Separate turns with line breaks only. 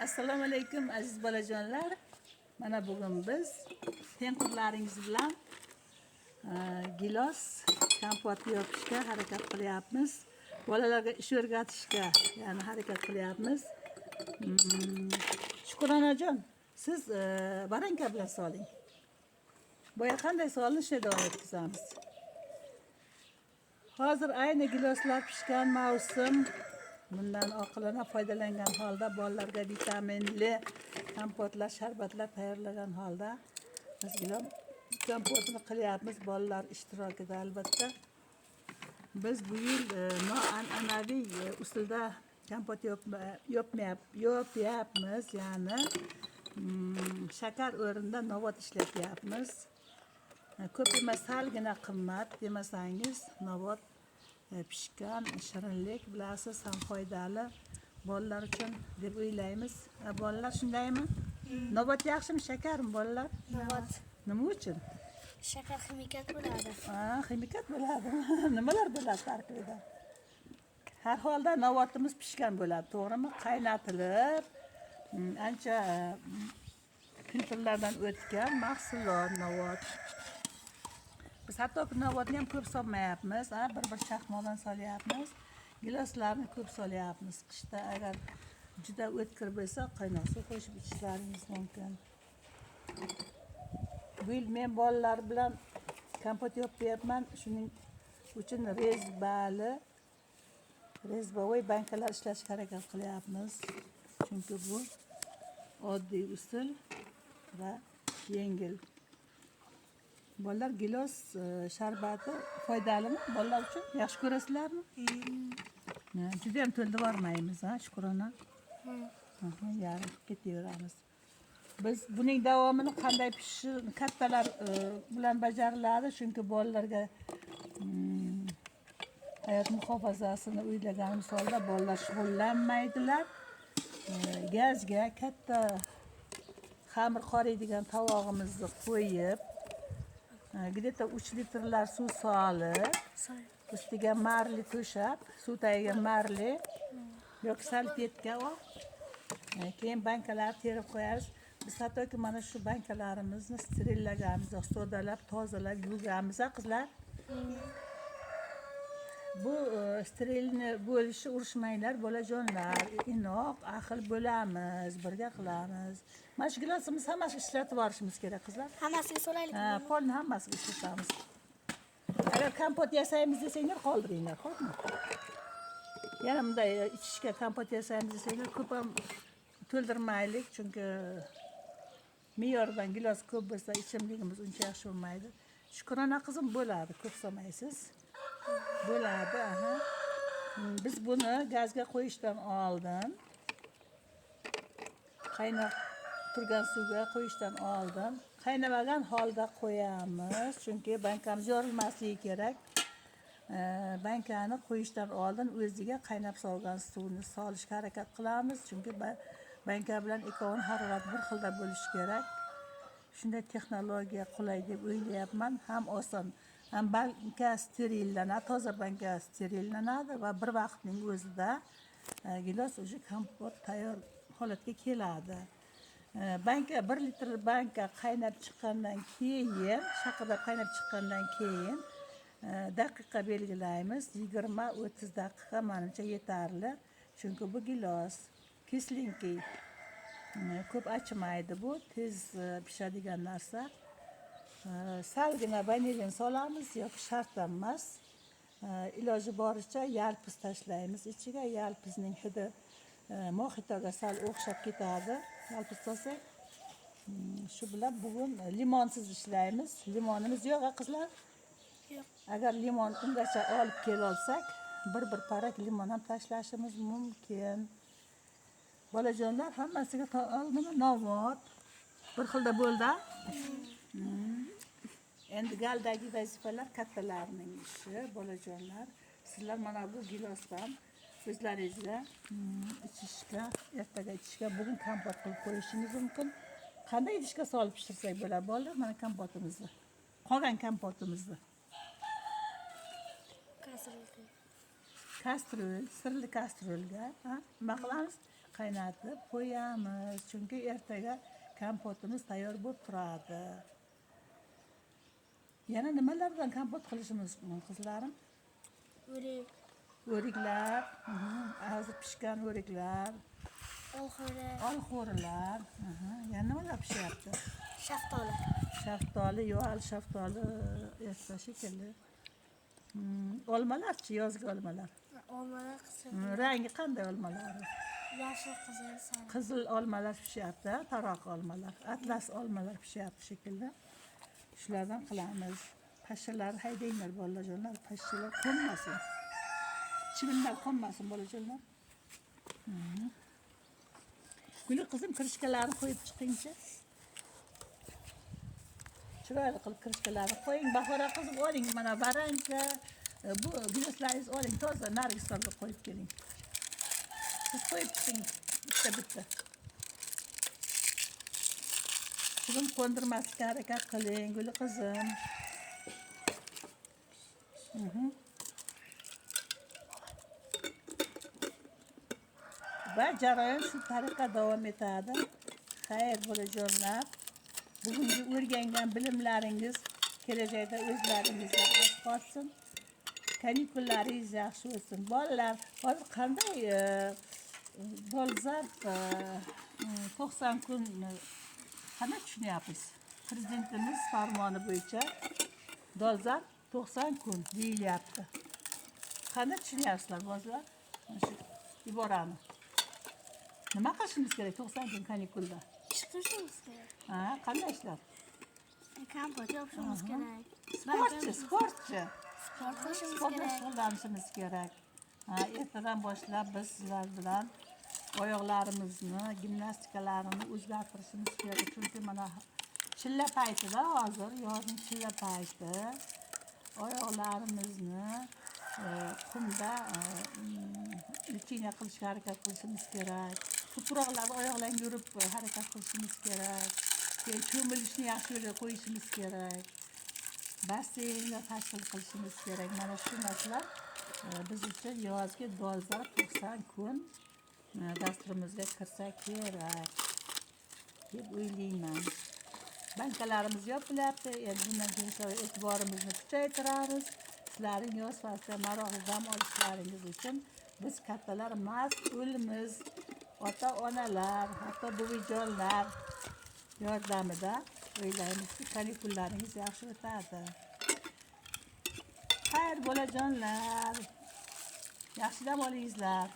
Assalomu alaykum aziz bolajonlar. Mana bugun biz tengqurlaringiz bilan gilos kompot yopishga harakat qilyapmiz. Bolalarga ish o'rgatishga, ya'ni harakat qilyapmiz. Shukronajon, siz baranka bilan soling. Boya qanday solinishini davom etkazamiz. Hozir ayni giloslar pishgan mavsum. Bundan oqilona foydalangan holda bolalarga vitaminli kompotlar, sharbatlar tayyorlagan holda biz gilos kompotini qilyapmiz bolalar ishtirokida albatta. Biz bu yil noan'anaviy usulda kompot yopyapmiz, ya'ni shakar o'rnida novot ishlatyapmiz. Ko'p emas, salgina qimmat demasangiz, novot pishgan shirinlik bilasiz ham foydali bolalar uchun deb o'ylaymiz. Bolalar shundaymi? Novot yaxshimi, shakarmi bolalar?
Novot.
Nima uchun?
Shakar ximikat bo'ladi.
Ximikat bo'ladi. Nimalar bo'ladi tarkibida? Har holda novotimiz pishgan bo'ladi, to'g'rimi? Qaynatilib, ancha filtrlardan o'tgan mahsulot novot. Biz hatto novotni ham ko'p solmayapmiz, bir chaqmoqdan solyapmiz. Giloslarni ko'p solyapmiz. Qishda agar juda o'tkir bo'lsa, qaynoq suv qo'shib ichishlaringiz mumkin. Bu yil men bolalar bilan kompot yapyapman. Shuning uchun rezbavoy bankalar ishlashga harakat qilyapmiz. Chunki bu oddiy usul va yengil. Bolalar gilos sharbati foydalimi bolalar uchun? Yaxshi ko'rasizlarmi? Juda ham to'ldirib bormaymiz, Shukrona. Yarim ketaveramiz. Biz buning davomini qanday pishishini kattalar bilan bajariladi, chunki bolalarga hayot muhofazasini o'ylaganimiz holda bolalar shug'ullanmaydilar. Gazga katta xamir qoriydigan tovog'imizni qo'yib, где-то 3 litrlar suv solib, ustiga marli to'shab, suv tagiga marli yoki salfetka keyin bankalarni terib qo'yamiz. Biz hattoki mana shu bankalarimizni sterillagamiz, sodalab, tozalab yuvganmiz, qizlar. Bu sterilni bo'lishi urushmanglar bolajonlar, inoq, ahil bo'lamiz, birga qilamiz. Mana shu gilosimiz hammasi ishlatib borishimiz kerak, qizlar.
Hammasiga solaylik.
Polni hammasiga ishlatamiz. Agar kompot yasaymiz desanglar, qoldiringlar, xo'pmi? Yana bunday ichishga kompot yasaymiz desanglar, ko'p ham to'ldirmaylik, chunki me'yordan gilos ko'p bo'lsa, ichimligimiz uncha yaxshi bo'lmaydi. Shukrona qizim, bo'ladi, ko'p solmaysiz. Bo'ladi, Biz buni gazga qo'yishdan oldin, qaynab turgan suvga qo'yishdan oldin qaynamagan holda qo'yamiz, chunki bankamiz yorilmasligi kerak. Bankani qo'yishdan oldin o'ziga qaynab solgan suvni solishga harakat qilamiz, chunki banka bilan ikkovining harorati bir xilda bo'lishi kerak. Shunday texnologiya qulay deb o'ylayapman, ham oson. Ham banka sterillanadi, toza banka sterillanadi va bir vaqtning o'zida gilos уже kompot tayyor holatga keladi. Banka 1 litr banka qaynab chiqqandan keyin, shaqirab qaynab chiqqandan keyin daqiqa belgilaymiz. 20-30 daqiqa menimcha yetarli. Chunki bu gilos kislinkiy, ko'p achimaydi, bu tez pishadigan narsa. Salgina vanilin solamiz yoki shart emas. Iloji boricha yalpiz tashlaymiz ichiga. Yalpizning hidi mohitoga sal o'xshab ketadi. Yalpiz solsak. Shu bilan bugun limonsiz ishlaymiz. Limonimiz yo'q, qizlar?
Yo'q.
Agar limon ungacha olib kelolsak, bir parak limon ham tashlashimiz mumkin. Bolajonlar, hammasiga novot bir xilda bo'ldi. Endi galdagi vazifalar kattalarning ishi, bolajonlar. Sizlar mana bu gilosdan o'zlaringizga ichishga, ertaga ichishga, bugun kompot qilib qo'yishingiz mumkin. Qanday idishga solib pishirsak bo'ladi bolalar? Mana kompotimizni. Qolgan kompotimizni.
Kastrulga.
Kastrul, sirli kastrulga, nima qilamiz? qaynatib qo'yamiz. Chunki ertaga kompotimiz tayyor bo'lib turadi. Yana nimalardan kompot qilishimiz mumkin qizlarim?
O'rik,
O'riklar, hozir pishgan o'riklar,
olxo'ri,
olxo'rilar, yana nimalar pishyapti?
shaftoli.
Shaftoli, yo'l shaftoli erta shekilli. Olmalarchi, yozgi olmalar.
Olmalar qizil.
Rangi qanday olmalari?
Yashil, qizil, sariq.
Qizil olmalar pishyapti, taroq olmalar, atlas olmalar pishyapti shekilli. Shulardan qilamiz. Pashshalar haydanglar bolajonlar, pashshalar qo'nmasin. Chivinlar qo'nmasin bolajonlar. Guli qizim kirishkalarni qo'yib chiqingchi. Chiroyli qilib kirishkalarni qo'ying. Bahora qizim oling, mana baranka, bu giloslaringizni oling, toza nargislarga qo'yib keling. Siz qo'yib chiqing, bitta. Qizim qo'ndirmaslikka harakat qiling, Guli qizim. Va jarayon shu tariqa davom etadi. Xayr bolajonlar. Bugungi o'rgangan bilimlaringiz kelajakda o'zlaringizga asqotsin. Kanikullaringiz yaxshi o'tsin. Bolalar, hozir qanday dolzarb 90 kun qanday tushunyapsiz? Prezidentimiz farmoni bo'yicha dolzarb 90 kun deyilyapti. Qanday tushunyapsizlar bolalar? Shu iborani. Nima qilishimiz kerak 90 kun kanikulda?
Chiqishimiz kerak.
Ha, qanday ishlar?
Kompot yopishimiz kerak.
Sportchi.
Sport qilishimiz
Sportda
kerak.
shug'ullanishimiz kerak. Ha, ertadan boshlab biz sizlar bilan oyoqlarimizni, gimnastikalarini o'zgartirishimiz kerak. Chunki mana chilla paytida hozir yozning chilla payti oyoqlarimizni qumda lichina qilishga harakat qilishimiz kerak. Tuproqlarda oyoqlarga yurib harakat qilishimiz kerak. Cho'milishni yaxshi yo'lga qo'yishimiz kerak. Basseynga tashkil qilishimiz kerak. Mana shu narsalar biz uchun yozgi dolzarb 90 kun dasturimizga kirsa kerak deb o'ylayman. Bankalarimiz yopilyapti. Endi bundan keyin e'tiborimizni kuchaytiramiz. Sizlarning yoz fasli maroqli dam olishlaringiz uchun biz kattalar mas'ulmiz. Ota-onalar, hatto buvijonlar yordamida o'ylaymizki, kanikullaringiz yaxshi o'tadi. Xayr bolajonlar. Yaxshi dam olingizlar.